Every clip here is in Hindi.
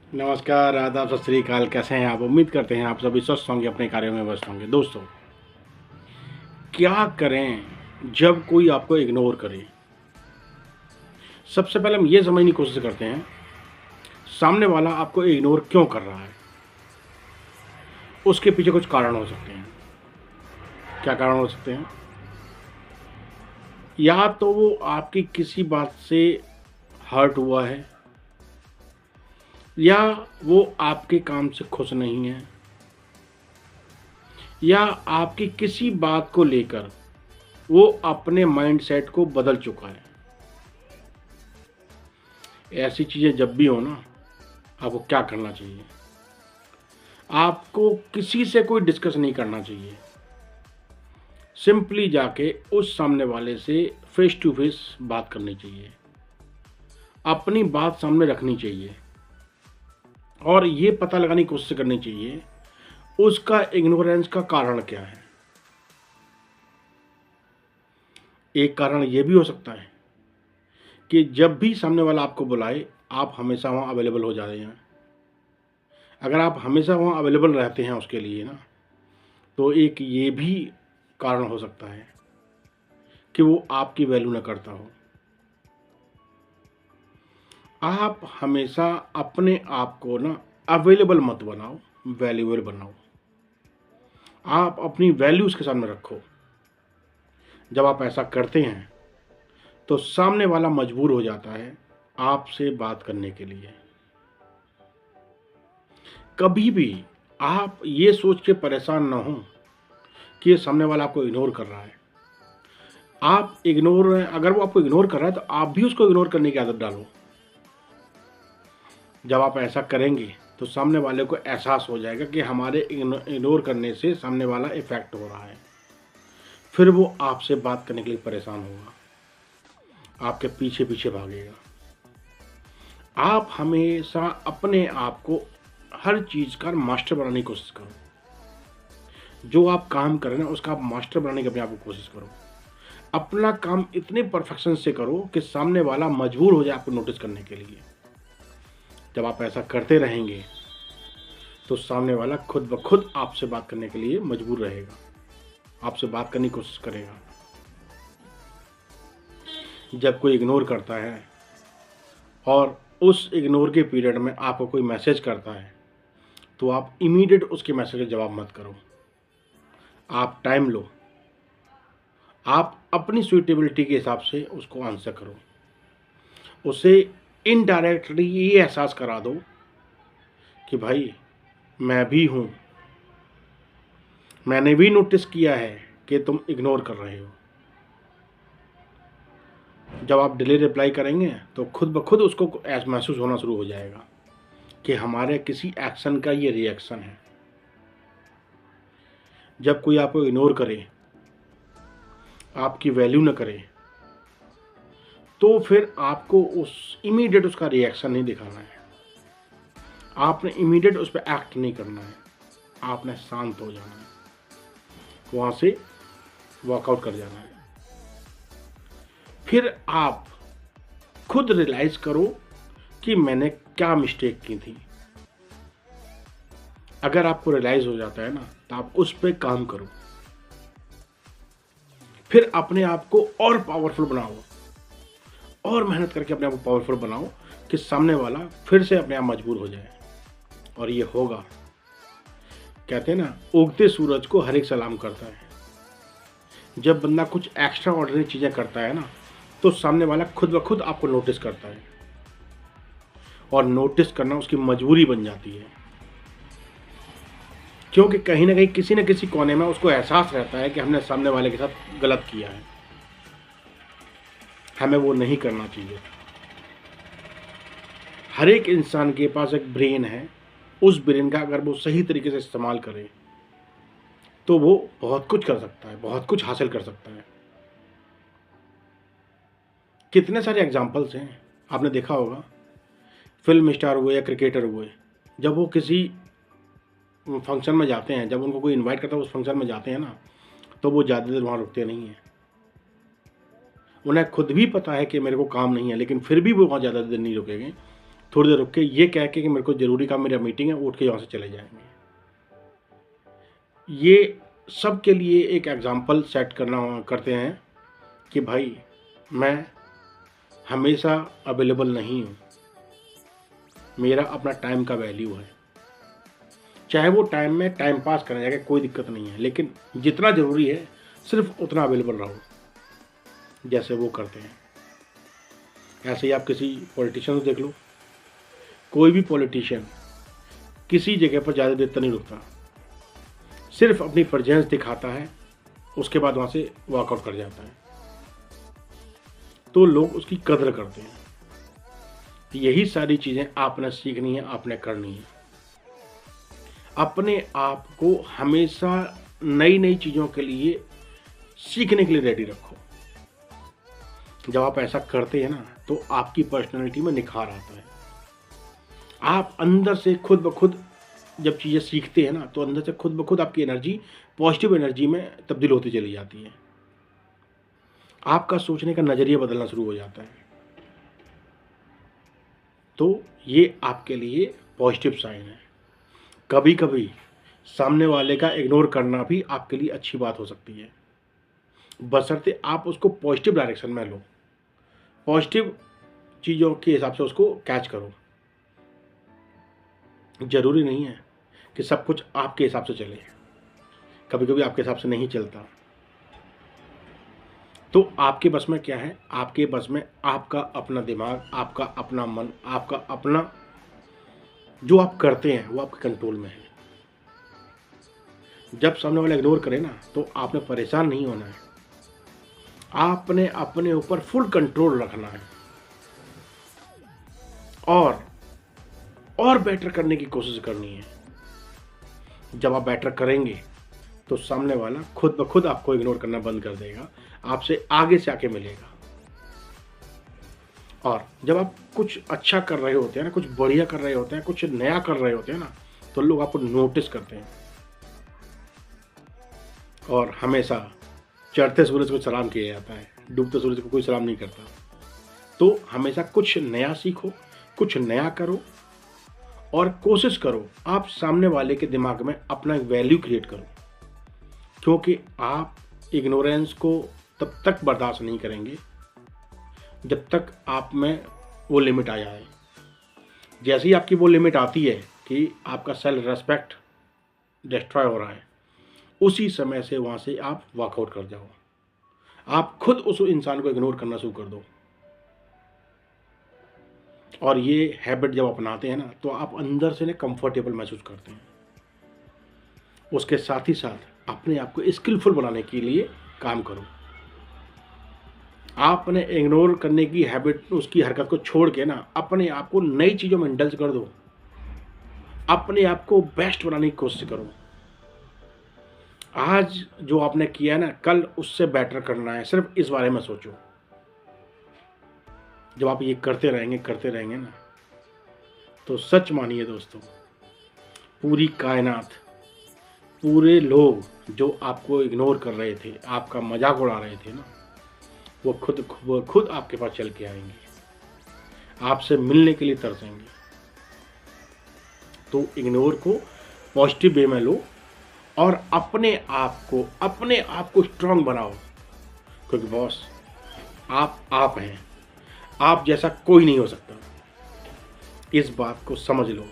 नमस्कार, आदाब, सत श्री अकाल। कैसे हैं आप? उम्मीद करते हैं आप सभी स्वस्थ होंगे, अपने कार्यों में व्यस्त होंगे। दोस्तों, क्या करें जब कोई आपको इग्नोर करे? सबसे पहले हम ये समझने की कोशिश करते हैं, सामने वाला आपको इग्नोर क्यों कर रहा है? उसके पीछे कुछ कारण हो सकते हैं। क्या कारण हो सकते हैं? या तो वो आपकी किसी बात से हर्ट हुआ है, या वो आपके काम से खुश नहीं है, या आपकी किसी बात को लेकर वो अपने माइंडसेट को बदल चुका है। ऐसी चीज़ें जब भी हो ना, आपको क्या करना चाहिए? आपको किसी से कोई डिस्कस नहीं करना चाहिए। सिंपली जाके उस सामने वाले से फेस टू फेस बात करनी चाहिए। अपनी बात सामने रखनी चाहिए और ये पता लगाने की कोशिश करनी चाहिए उसका इग्नोरेंस का कारण क्या है। एक कारण ये भी हो सकता है कि जब भी सामने वाला आपको बुलाए, आप हमेशा वहाँ अवेलेबल हो जा रहे हैं। अगर आप हमेशा वहाँ अवेलेबल रहते हैं उसके लिए ना, तो एक ये भी कारण हो सकता है कि वो आपकी वैल्यू ना करता हो। आप हमेशा अपने आप को ना अवेलेबल मत बनाओ, वैल्यूएबल बनाओ। आप अपनी वैल्यू उसके सामने रखो। जब आप ऐसा करते हैं तो सामने वाला मजबूर हो जाता है आपसे बात करने के लिए। कभी भी आप ये सोच के परेशान ना हो कि ये सामने वाला आपको इग्नोर कर रहा है। आप इग्नोर अगर वो आपको इग्नोर कर रहा है तो आप भी उसको इग्नोर करने की आदत डालो। जब आप ऐसा करेंगे तो सामने वाले को एहसास हो जाएगा कि हमारे इग्नोर करने से सामने वाला इफेक्ट हो रहा है। फिर वो आपसे बात करने के लिए परेशान होगा, आपके पीछे पीछे भागेगा। आप हमेशा अपने आप को हर चीज़ का मास्टर बनाने की कोशिश करो। जो आप काम कर रहे हैं ना, उसका आप मास्टर बनाने की अपने आप को कोशिश करो। अपना काम इतने परफेक्शन से करो कि सामने वाला मजबूर हो जाए आपको नोटिस करने के लिए। जब आप ऐसा करते रहेंगे तो सामने वाला खुद ब खुद आपसे बात करने के लिए मजबूर रहेगा, आपसे बात करने की कोशिश करेगा। जब कोई इग्नोर करता है और उस इग्नोर के पीरियड में आपको कोई मैसेज करता है, तो आप इमीडिएट उसके मैसेज का जवाब मत करो। आप टाइम लो, आप अपनी सुइटेबिलिटी के हिसाब से उसको आंसर करो। उसे इनडायरेक्टली ये एहसास करा दो कि भाई, मैं भी हूँ, मैंने भी नोटिस किया है कि तुम इग्नोर कर रहे हो। जब आप डिले रिप्लाई करेंगे तो खुद ब खुद उसको महसूस होना शुरू हो जाएगा कि हमारे किसी एक्शन का ये रिएक्शन है। जब कोई आपको इग्नोर करे, आपकी वैल्यू न करे, तो फिर आपको उस इमीडिएट उसका रिएक्शन नहीं दिखाना है। आपने इमीडिएट उस पर एक्ट नहीं करना है। आपने शांत हो जाना है, वहाँ से वॉकआउट कर जाना है। फिर आप खुद रियलाइज़ करो कि मैंने क्या मिस्टेक की थी। अगर आपको रियलाइज़ हो जाता है ना, तो आप उस पर काम करो। फिर अपने आप को और पावरफुल बनाओ, और मेहनत करके अपने आप को पावरफुल बनाओ कि सामने वाला फिर से अपने आप मजबूर हो जाए। और ये होगा। कहते हैं ना, उगते सूरज को हर एक सलाम करता है। जब बंदा कुछ एक्स्ट्रा ऑर्डिनरी चीज़ें करता है ना, तो सामने वाला खुद ब खुद आपको नोटिस करता है, और नोटिस करना उसकी मजबूरी बन जाती है। क्योंकि कहीं ना कहीं किसी न किसी कोने में उसको एहसास रहता है कि हमने सामने वाले के साथ गलत किया है, हमें वो नहीं करना चाहिए। हर एक इंसान के पास एक ब्रेन है। उस ब्रेन का अगर वो सही तरीके से इस्तेमाल करे तो वो बहुत कुछ कर सकता है, बहुत कुछ हासिल कर सकता है। कितने सारे एग्जाम्पल्स हैं, आपने देखा होगा। फिल्म स्टार हुए या क्रिकेटर हुए, जब वो किसी फंक्शन में जाते हैं, जब उनको कोई इनवाइट करता है उस फंक्शन में जाते हैं ना, तो वो ज़्यादा देर वहाँ रुकते नहीं हैं। उन्हें खुद भी पता है कि मेरे को काम नहीं है, लेकिन फिर भी वो वहाँ ज़्यादा देर नहीं रुकेंगे। थोड़ी देर रुक के ये कह के कि मेरे को ज़रूरी काम, मेरा मीटिंग है, उठ के यहाँ से चले जाएंगे। ये सब के लिए एक एग्जाम्पल सेट करते हैं कि भाई मैं हमेशा अवेलेबल नहीं हूँ, मेरा अपना टाइम का वैल्यू है। चाहे वो टाइम में टाइम पास करने जाके कोई दिक्कत नहीं है, लेकिन जितना ज़रूरी है सिर्फ उतना अवेलेबल रहो, जैसे वो करते हैं। ऐसे ही आप किसी पॉलिटिशियन को देख लो, कोई भी पॉलिटिशियन किसी जगह पर ज़्यादा देर तक नहीं रुकता, सिर्फ अपनी प्रेजेंस दिखाता है, उसके बाद वहाँ से वॉकआउट कर जाता है, तो लोग उसकी कदर करते हैं। यही सारी चीज़ें आपने सीखनी है, आपने करनी है। अपने आप को हमेशा नई नई चीज़ों के लिए सीखने के लिए रेडी रखो। जब आप ऐसा करते हैं ना, तो आपकी पर्सनालिटी में निखार आता है। आप अंदर से खुद ब खुद जब चीज़ें सीखते हैं ना, तो अंदर से खुद ब खुद आपकी एनर्जी पॉजिटिव एनर्जी में तब्दील होती चली जाती है। आपका सोचने का नज़रिया बदलना शुरू हो जाता है। तो ये आपके लिए पॉजिटिव साइन है। कभी कभी सामने वाले का इग्नोर करना भी आपके लिए अच्छी बात हो सकती है, बशर्ते आप उसको पॉजिटिव डायरेक्शन में लो, पॉजिटिव चीज़ों के हिसाब से उसको कैच करो। ज़रूरी नहीं है कि सब कुछ आपके हिसाब से चले, कभी कभी आपके हिसाब से नहीं चलता। तो आपके बस में क्या है? आपके बस में आपका अपना दिमाग, आपका अपना मन, आपका अपना जो आप करते हैं वो आपके कंट्रोल में है। जब सामने वाला इग्नोर करे ना, तो आपने परेशान नहीं होना है, आपने अपने ऊपर फुल कंट्रोल रखना है और बेटर करने की कोशिश करनी है। जब आप बेटर करेंगे तो सामने वाला खुद ब खुद आपको इग्नोर करना बंद कर देगा, आपसे आगे से आके मिलेगा। और जब आप कुछ अच्छा कर रहे होते हैं ना, कुछ बढ़िया कर रहे होते हैं, कुछ नया कर रहे होते हैं ना, तो लोग आपको नोटिस करते हैं। और हमेशा चढ़ते सूरज को सलाम किया जाता है, डूबते सूरज को कोई सलाम नहीं करता। तो हमेशा कुछ नया सीखो, कुछ नया करो और कोशिश करो आप सामने वाले के दिमाग में अपना वैल्यू क्रिएट करो, क्योंकि आप इग्नोरेंस को तब तक बर्दाश्त नहीं करेंगे जब तक आप में वो लिमिट आ जाए। जैसे ही आपकी वो लिमिट आती है कि आपका सेल्फ रेस्पेक्ट डिस्ट्रॉय हो रहा है, उसी समय से वहाँ से आप वॉकआउट कर जाओ। आप खुद उस इंसान को इग्नोर करना शुरू कर दो। और ये हैबिट जब अपनाते हैं ना, तो आप अंदर से ना कंफर्टेबल महसूस करते हैं। उसके साथ ही साथ अपने आप को स्किलफुल बनाने के लिए काम करो। आपने इग्नोर करने की हैबिट, उसकी हरकत को छोड़ के ना, अपने आप को नई चीज़ों में इंडल्ज कर दो, अपने आप को बेस्ट बनाने की कोशिश करो। आज जो आपने किया है ना, कल उससे बेटर करना है, सिर्फ इस बारे में सोचो। जब आप ये करते रहेंगे ना, तो सच मानिए दोस्तों, पूरी कायनात, पूरे लोग जो आपको इग्नोर कर रहे थे, आपका मजाक उड़ा रहे थे ना, वो खुद आपके पास चल के आएंगे, आपसे मिलने के लिए तरसेंगे। तो इग्नोर को पॉजिटिव वे में लो और अपने आप को स्ट्रांग बनाओ, क्योंकि बॉस आप हैं, आप जैसा कोई नहीं हो सकता। इस बात को समझ लो।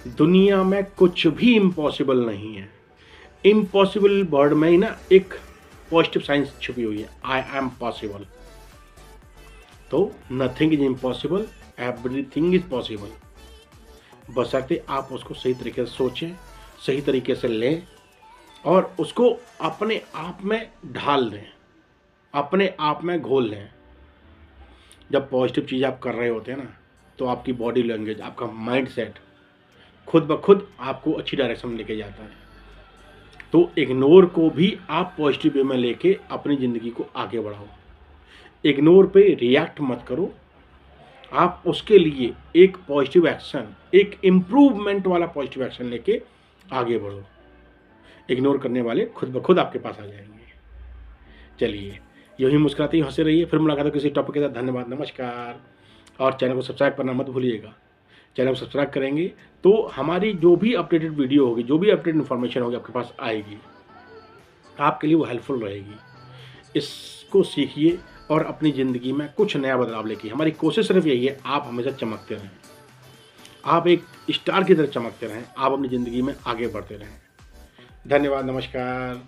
दुनिया में कुछ भी इम्पॉसिबल नहीं है। इम्पॉसिबल वर्ड में ही ना एक पॉजिटिव साइंस छुपी हुई है, आई एम पॉसिबल। तो nothing is impossible, everything is possible, बशर्ते आप उसको सही तरीके से सोचें, सही तरीके से लें और उसको अपने आप में ढाल दें, अपने आप में घोल लें। जब पॉजिटिव चीज़ आप कर रहे होते हैं ना, तो आपकी बॉडी लैंग्वेज, आपका माइंड सेट खुद ब खुद आपको अच्छी डायरेक्शन में लेके जाता है। तो इग्नोर को भी आप पॉजिटिव वे में लेके अपनी ज़िंदगी को आगे बढ़ाओ। इग्नोर पे रिएक्ट मत करो, आप उसके लिए एक पॉजिटिव एक्शन, एक इम्प्रूवमेंट वाला पॉजिटिव एक्शन लेके आगे बढ़ो। इग्नोर करने वाले खुद ब खुद आपके पास आ जाएंगे। चलिए, यूँ ही मुस्कुराते ही हंसे रहिए। फिर मुलाकात हो किसी टॉपिक के साथ। धन्यवाद, नमस्कार। और चैनल को सब्सक्राइब करना मत भूलिएगा। चैनल को सब्सक्राइब करेंगे तो हमारी जो भी अपडेटेड वीडियो होगी, जो भी अपडेटेड इन्फॉर्मेशन होगी आपके पास आएगी, आपके लिए वो हेल्पफुल रहेगी। इसको सीखिए और अपनी ज़िंदगी में कुछ नया बदलाव लेके। हमारी कोशिश सिर्फ यही है, आप हमेशा चमकते रहें, आप एक स्टार की तरह चमकते रहें, आप अपनी ज़िंदगी में आगे बढ़ते रहें। धन्यवाद, नमस्कार।